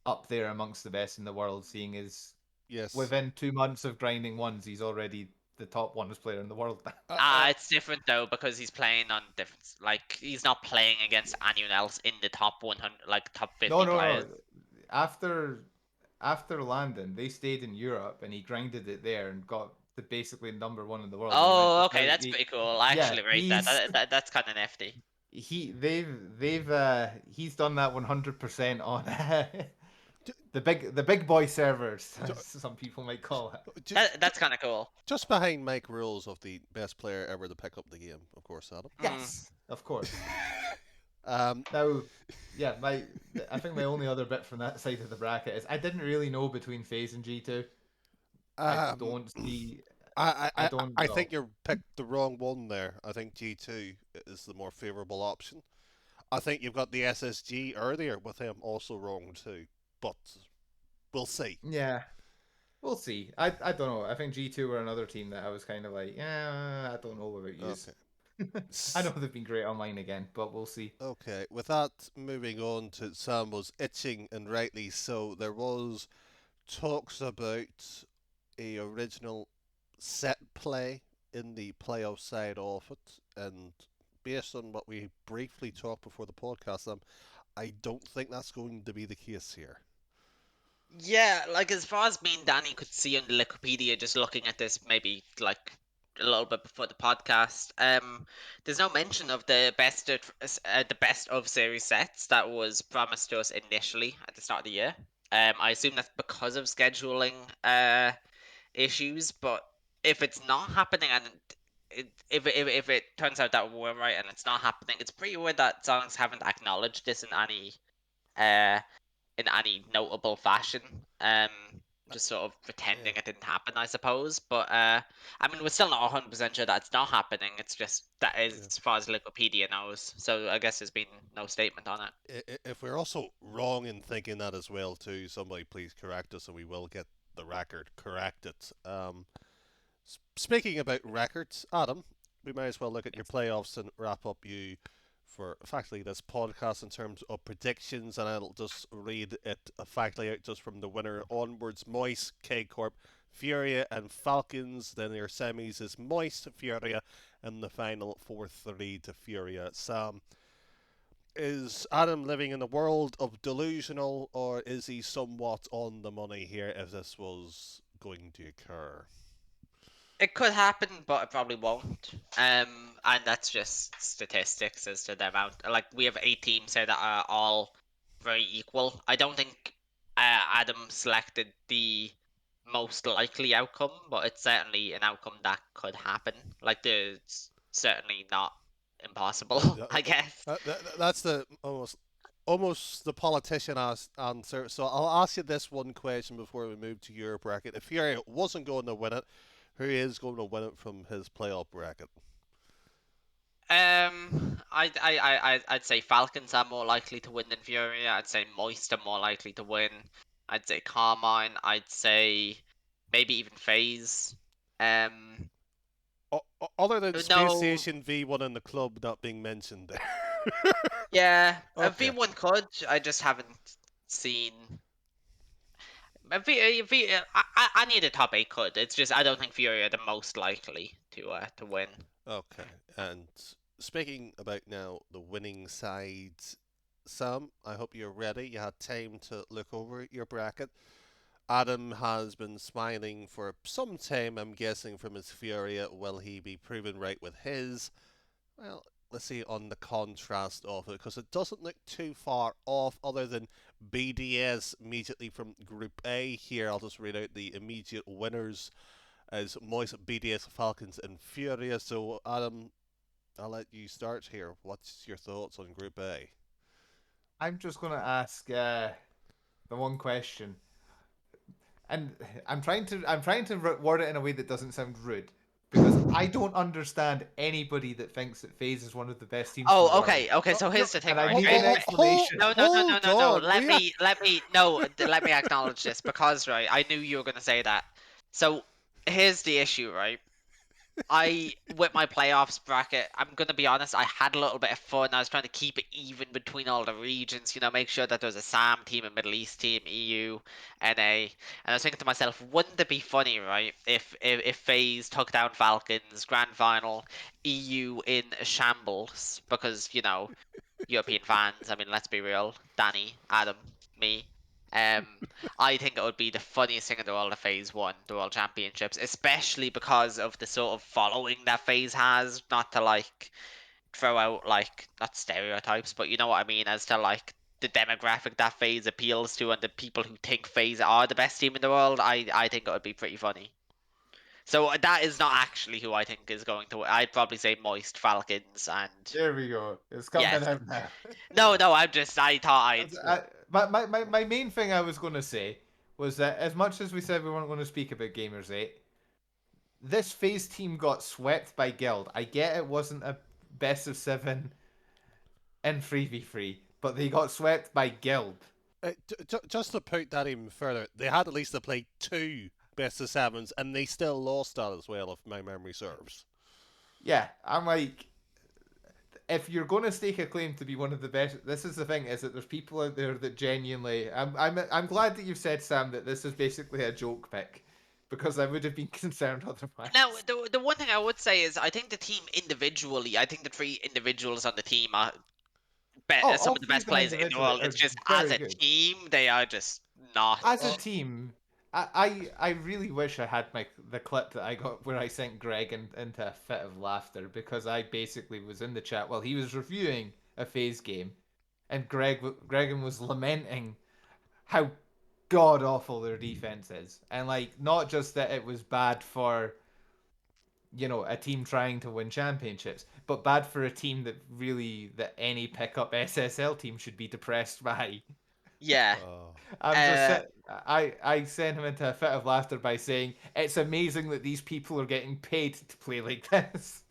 up there amongst the best in the world. Seeing as Yes. within 2 months of grinding ones, he's already the top ones player in the world now. It's different though because he's playing on different. Like he's not playing against anyone else in the top 100, like top No, 50 no, players. no. After landing, they stayed in Europe and he grinded it there and got to basically number one in the world. And he went to Oh, okay, Saudi. that's pretty cool. I Yeah, actually rate that. he's That's kind of nifty. he's done that 100% on the big boy servers, Ju- as some people might call it. ju- ju- That's kind of cool. just behind Mike rules of the best player ever to pick up the game, of course, Adam. Mm. Yes, of course. Um, Now, yeah, I think my only other bit from that side of the bracket is I didn't really know between FaZe and G2. I um, don't see. I, I I, don't I know. think you picked the wrong one there. I think G2 is the more favourable option. I think you've got the SSG earlier with him also wrong too, but we'll see. Yeah, we'll see. I don't know. I think G2 were another team that I was kind of like, yeah, I don't know about yous. Okay. I know they've been great online again, but we'll see. Okay, with that, moving on to Sam was itching and rightly so. There was talks about a original set play in the playoff side of it, and based on what we briefly talked before the podcast, I don't think that's going to be the case here. Yeah, like as far as me and Danny could see on the Wikipedia, just looking at this, maybe like a little bit before the podcast, there's no mention of the best of series sets that was promised to us initially at the start of the year. I assume that's because of scheduling issues, but if it's not happening and if it turns out that we're right and it's not happening, it's pretty weird that songs haven't acknowledged this uh in any notable fashion. Just sort of Yeah, pretending it didn't happen, I suppose. But I mean, we're still not 100% sure that it's not happening. It's just that is yeah. as far as Wikipedia knows. So I guess there's been no statement on it. If we're also wrong in thinking that as well, too, somebody please correct us, and we will get the record corrected. Speaking about records, Adam, we might as well look at your playoffs and wrap up you for effectively this podcast in terms of predictions, and I'll just read it effectively out just from the winner onwards. Moist, K Corp, Furia, and Falcons. Then their semis is Moist, Furia, and the final 4-3 to Furia. Sam, is Adam living in a world of delusional, or is he somewhat on the money here if this was going to occur? It could happen, but it probably won't. And that's just statistics as to the amount. Like, we have 8 teams here that are all very equal. I don't think Adam selected the most likely outcome, but it's certainly an outcome that could happen. Like, there's certainly not impossible, I guess. That's the almost the politician answer. So I'll ask you this one question before we move to your bracket. If Fury wasn't going to win it, who is going to win it from his playoff bracket? I'd say Falcons are more likely to win than Fury. I'd say Moist are more likely to win. I'd say Carmine. I'd say maybe even FaZe. Other than Space No. Station V1 in the club not being mentioned there. Yeah, Okay. V1 could. I just haven't seen. I need a top 8 could. It's just I don't think Fury are the most likely to win. Okay. And speaking about now the winning side, Sam, I hope you're ready. You had time to look over your bracket. Adam has been smiling for some time, I'm guessing, from his Furia. Will he be proven right with his? Well, let's see on the contrast of it, because it doesn't look too far off, other than BDS immediately from Group A. Here, I'll just read out the immediate winners as Moist, BDS, Falcons, and Furia. So, Adam, I'll let you start here. What's your thoughts on Group A? I'm just gonna ask the one question, and I'm trying to word it in a way that doesn't sound rude, because I don't understand anybody that thinks that FaZe is one of the best teams in the Oh, world. okay. So here's the thing, And I right? need an explanation. No. Hold on. Let me acknowledge this because right, I knew you were gonna say that. So here's the issue, right? With my playoffs bracket, I'm gonna be honest, I had a little bit of fun. I was trying to keep it even between all the regions, make sure that there was a SAM team, a Middle East team, EU, NA. And I was thinking to myself, wouldn't it be funny, right, if FaZe took down Falcons, Grand Final, EU in shambles, because, European fans, I mean, let's be real, Danny, Adam, me. Um, I think it would be the funniest thing in the world if FaZe won the World Championships, especially because of the sort of following that FaZe has. Not to throw out not stereotypes, but you know what I mean, as to the demographic that FaZe appeals to and the people who think FaZe are the best team in the world. I think it would be pretty funny. So that is not actually who I think is going to win. I'd probably say Moist, Falcons, and There we go. It's coming yes. out now. No, I thought I'd. My main thing I was going to say was that as much as we said we weren't going to speak about Gamers 8, this FaZe team got swept by Guild. I get it wasn't a best of 7 in 3v3, but they got swept by Guild. Just to put that even further, they had at least to play 2 best of 7s, and they still lost that as well, if my memory serves. Yeah, I'm like, if you're going to stake a claim to be one of the best, this is the thing: is that there's people out there that genuinely. I'm glad that you've said, Sam, that this is basically a joke pick, because I would have been concerned otherwise. Now, the one thing I would say is I think the team individually, I think the 3 individuals on the team are some of the best players in the world. It's just as a team, they are just not. As a team, I really wish I had the clip that I got where I sent Greg into a fit of laughter, because I basically was in the chat while he was reviewing a FaZe game, and Gregan was lamenting how god awful their defense is, and not just that it was bad for a team trying to win championships, but bad for a team that any pickup SSL team should be depressed by. Yeah. I sent him into a fit of laughter by saying it's amazing that these people are getting paid to play like this.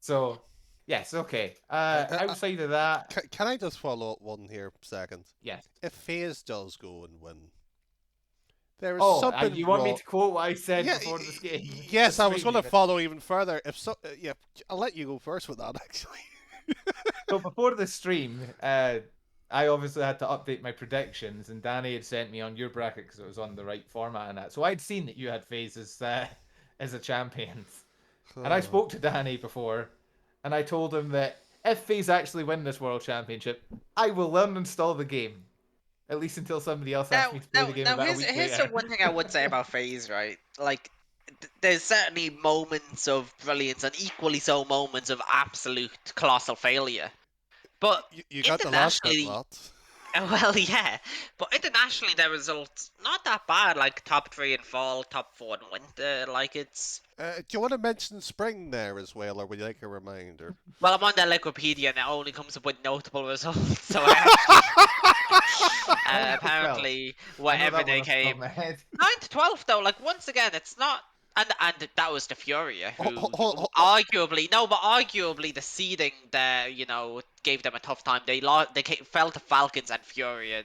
So, yes, okay. Outside of that, can I just follow up one here second? yes. If FaZe does go and win, there is Oh, something you want me wrong. to quote what I said before this game? Yes, Just I was going to reading it. follow even further. Yeah, I'll let you go first with that, actually. So before the stream, I obviously had to update my predictions, and Danny had sent me on your bracket because it was on the right format and that. So I'd seen that you had FaZe as a champions, and I spoke to Danny before, and I told him that if FaZe actually win this world championship, I will uninstall the game, at least until somebody else asks Now, me to play now, the game now, about a here's week here's the later. one thing I would say about FaZe, right? Like, there's certainly moments of brilliance and equally so moments of absolute colossal failure. But You got the last bit, internationally, lot. well, yeah, but internationally, their results not that bad. Like top 3 in fall, top 4 in winter. Like it's Do you want to mention spring there as well, or would you like a reminder? well, I'm on their Wikipedia and it only comes up with notable results. So I actually Well, apparently I know wherever that one they off the top came of my head. 9th, 12th though. Like once again, it's not. And that was the Furia, Ho- who ho- ho- ho- arguably no, but arguably the seeding there, gave them a tough time. They lost, fell to Falcons and Furia,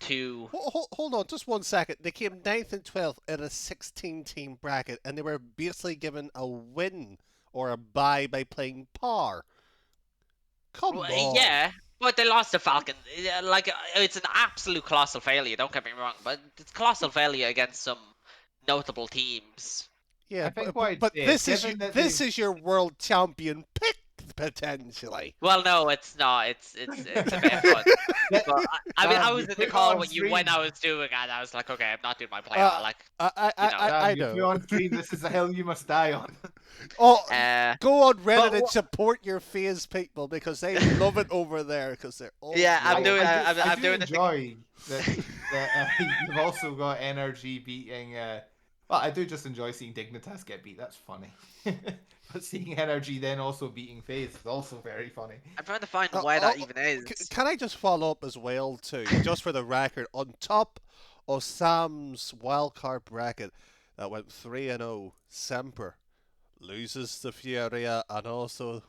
to Hold on, just 1 second. They came 9th and 12th in a 16-team bracket, and they were basically given a win or a bye by playing par. Come well, on. yeah, but they lost to Falcons. Like it's an absolute colossal failure. Don't get me wrong, but it's colossal failure against some notable teams. Yeah, I think but, what but, I'd but say is, this is given that this they've is your world champion pick potentially. Well, no, it's not. It's a bit of fun. that, But I mean, I Dan, was you in put the it call on when when I stream. was doing it. I was like, okay, I'm not doing my playoff. Uh, Like, I, I, you know. I, I Dan, you put know. on stream. This is the hill you must die on. Oh, Uh, go on Reddit but and support your FaZe people because they love it over there because they're all yeah, I'm great. doing. I I'm do doing the thing. enjoy that you've also got NRG beating. Well, I do just enjoy seeing Dignitas get beat. That's funny. But seeing NRG then also beating FaZe is also very funny. I'm trying to find where that even is. Can I just follow up as well too, just for the record, on top of Sam's wildcard bracket that went 3-0, Semper loses to Furia and also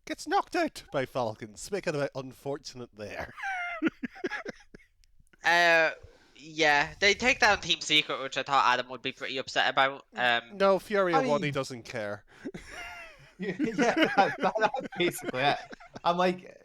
gets knocked out by Falcons. Speaking about unfortunate there. Uh, yeah, they take down Team Secret, which I thought Adam would be pretty upset about. No, Furia I won, he mean, doesn't care. yeah, that's basically it. I'm like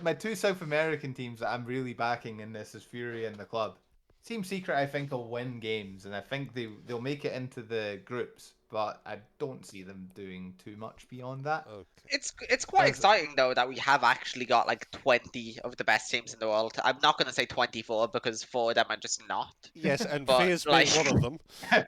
my two South American teams that I'm really backing in this is Fury and the club. Team Secret, I think, will win games, and I think they'll make it into the groups, but I don't see them doing too much beyond that. Okay. It's quite Because exciting though that we have actually got like 20 of the best teams in the world. I'm not gonna say 24 because 4 of them are just not. Yes, and But FaZe like, being one of them.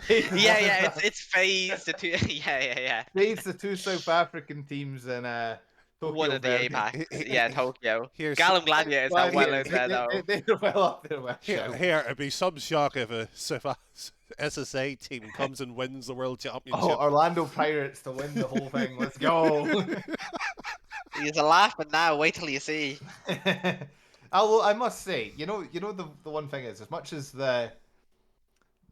yeah, it's phase the two. Yeah. It's the two South African teams in One Tokyo of the Verde. Apex. Yeah, Tokyo. Here's Gallum Gladiators are well in there though. They're well up there. Well, here. It'd be some shock if a SSA team comes and wins the world Oh, championship. Orlando Pirates to win the whole thing. Let's go. He's a laughing now. Wait till you see. I must say, the one thing is, as much as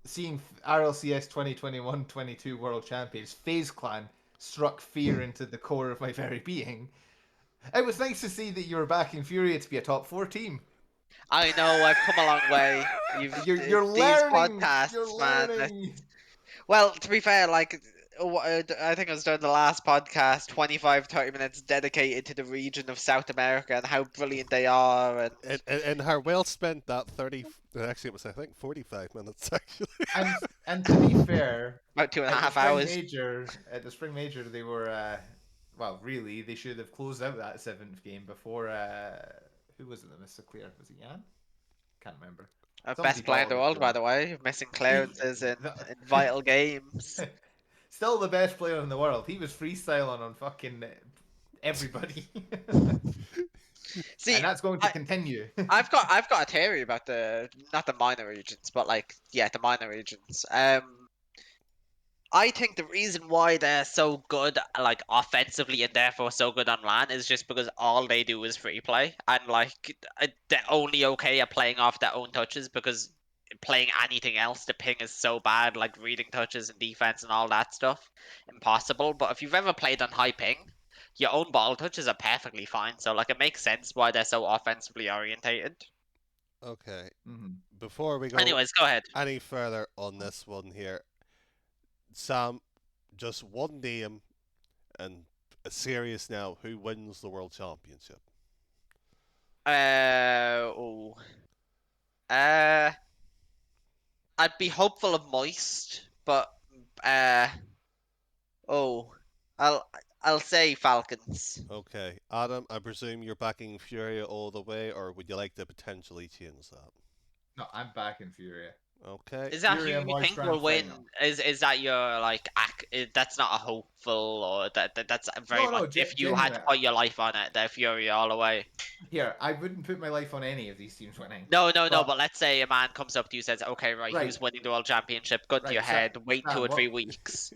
seeing RLCS 2021-22 World Champions, FaZe Clan struck fear into the core of my very being. It was nice to see that you were backing Furia to be a top 4 team. I know. I've come a long way. You're These learning. podcasts, You're man. learning. Well, to be fair, like I think I was doing the last podcast, 25-30 minutes dedicated to the region of South America and how brilliant they are. And how well spent that 30. Actually, it was, I think, 45 minutes, actually. And to be fair, About 2.5 at the spring hours. major, they were well, really, they should have closed out that 7th game before who was it that missed the clear? Was it Jan? Can't remember. Best player in the world, by the way. Missing clearances in vital games. Still the best player in the world. He was freestyling on fucking everybody. See, and that's going to continue. I've got a theory about not the minor regions, but like the minor regions. I think the reason why they're so good, like offensively, and therefore so good on LAN, is just because all they do is free play, and like they're only okay at playing off their own touches because playing anything else, the ping is so bad, like reading touches and defense and all that stuff, impossible. But if you've ever played on high ping, your own ball touches are perfectly fine. So like it makes sense why they're so offensively orientated. Okay. Mm-hmm. Before we go Anyways, go ahead. any further on this one here, Sam, just one name, and serious now. Who wins the world championship? Oh. Uh, I'd be hopeful of Moist, but uh, oh, I'll I'll say Falcons. Okay, Adam, I presume you're backing Furia all the way, or would you like to potentially change that? No, I'm back in Furia. Okay. Is that who Furia you Moist think grand will win? final. Is that your like that's not a hopeful or that's very No, much no, if you had to genuinely. put your life on it, they're Fury all the way. Here, I wouldn't put my life on any of these teams winning. No, But but let's say a man comes up to you and says, okay, right, right, who's winning the world championship? Gun to your right, head, wait Sam, 2 or 3 what? weeks.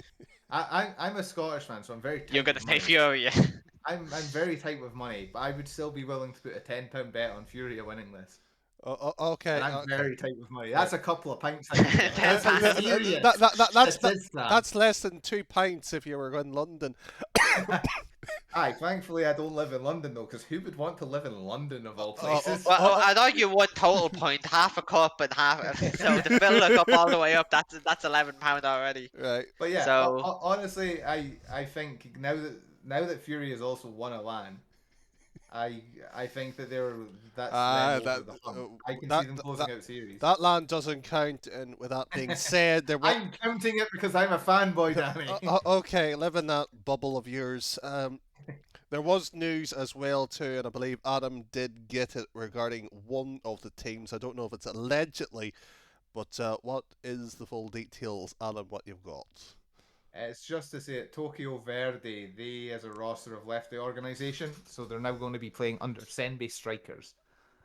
I'm a Scottish fan, so I'm very You're tight gonna with say money. Fury. I'm very tight with money, but I would still be willing to put a £10 bet on Furia winning this. Okay. And I'm Okay. very tight with money. Right. That's a couple of pints I can get. That's Uh, some uh, serious statistics. That's less than 2 pints if you were in London. Aye, thankfully I don't live in London though, because who would want to live in London of all places? Well, I'd argue 1 total point, half a cup and half. So to fill the cup all the way up, that's £11 already. Right. But yeah, So honestly, I think now that Fury has also won a LAN, I think that that's them over the hump. I can see them closing out series. That land doesn't count, and with that being said, there was. I'm counting it because I'm a fanboy, Danny. Okay, live in that bubble of yours. There was news as well too, and I believe Adam did get it regarding one of the teams. I don't know if it's allegedly, but what is the full details, Adam? What you've got? It's just to say that Tokyo Verde, they as a roster have left the organization, so they're now going to be playing under Senbei Strikers.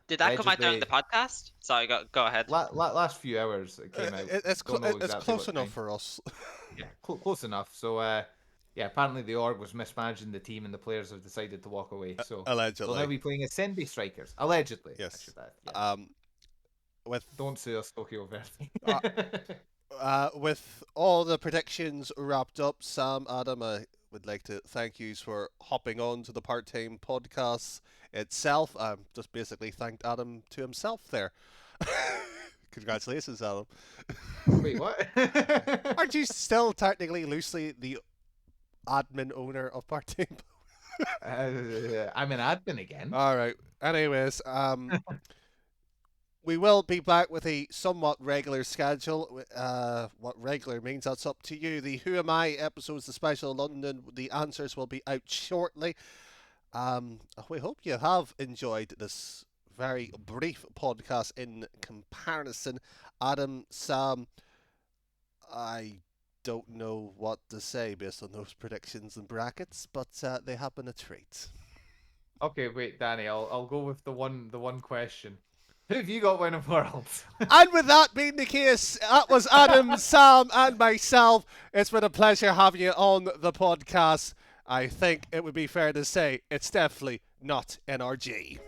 did that come out during Allegedly, the podcast? Sorry, go ahead. last few hours it came out. It's Don't know it's exactly close what enough time. for us. Yeah, close enough. So yeah, apparently the org was mismanaging the team and the players have decided to walk away. So Allegedly. they'll now be playing as Senbei Strikers. Allegedly. I Yes. should add. Yeah. With Don't sue us, Tokyo Verde. with all the predictions wrapped up, Sam, Adam, I would like to thank you for hopping on to the part-time podcast itself. Just basically thanked Adam to himself there. Congratulations, Adam. Wait, what? Aren't you still technically loosely the admin owner of part-time? I'm an admin again. All right. Anyways, we will be back with a somewhat regular schedule. What regular means, that's up to you. The Who Am I episodes, the special London, the answers will be out shortly. We hope you have enjoyed this very brief podcast in comparison. Adam, Sam, I don't know what to say based on those predictions and brackets, but they have been a treat. Okay, wait, Danny, I'll go with the one question. Who have you got winning Worlds? And with that being the case, that was Adam, Sam, and myself. It's been a pleasure having you on the podcast. I think it would be fair to say it's definitely not NRG.